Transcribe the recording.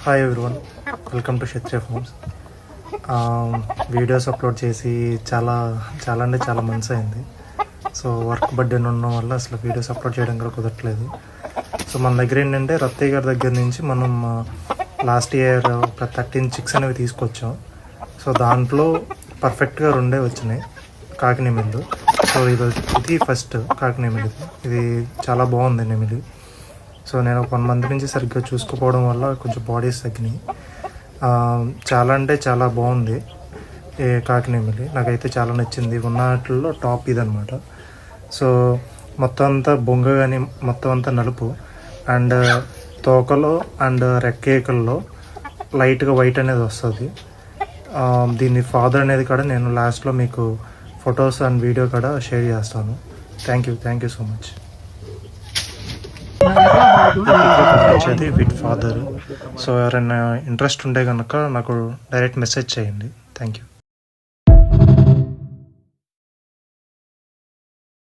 Hi everyone, welcome to Kshatriya farms. Videos upload చేసి చాలా అంటే చాలా మంత్స్ అయింది. సో వర్క్ బర్డెన్ ఉండడం వల్ల అసలు వీడియోస్ అప్లోడ్ చేయడం కూడా కుదరట్లేదు. సో మన దగ్గర ఏంటంటే రత్తయ్య గారి దగ్గర నుంచి మనం లాస్ట్ ఇయర్ ఒక 13 చిక్స్ అనేవి తీసుకొచ్చాం. సో దాంట్లో పర్ఫెక్ట్గా 2 వచ్చినాయి కాకి నెమిళ్ళు. సో ఇది ఫస్ట్ కాకి నెమిలి. ఇది చాలా బాగుంది నెమిలి. సో నేను 1 మంత్ నుంచి సరిగ్గా చూసుకోపోవడం వల్ల కొంచెం బాడీస్ తగ్గినాయి. చాలా అంటే చాలా బాగుంది ఏ కాకి నెమిలి. నాకైతే చాలా నచ్చింది. ఉన్నట్లో టాప్ ఇదనమాట. సో మొత్తం అంతా బొంగ కానీ మొత్తం అంతా నలుపు అండ్ తోకలో అండ్ రెక్కేకల్లో లైట్గా వైట్ అనేది వస్తుంది. దీని ఫాదర్ అనేది కూడా నేను లాస్ట్లో మీకు ఫొటోస్ అండ్ వీడియో కూడా షేర్ చేస్తాను. Thank you so much. వచ్చేది వీటి ఫాదర్. సో ఎవరైనా ఇంట్రెస్ట్ ఉంటే కనుక నాకు డైరెక్ట్ మెసేజ్ చేయండి. Thank you.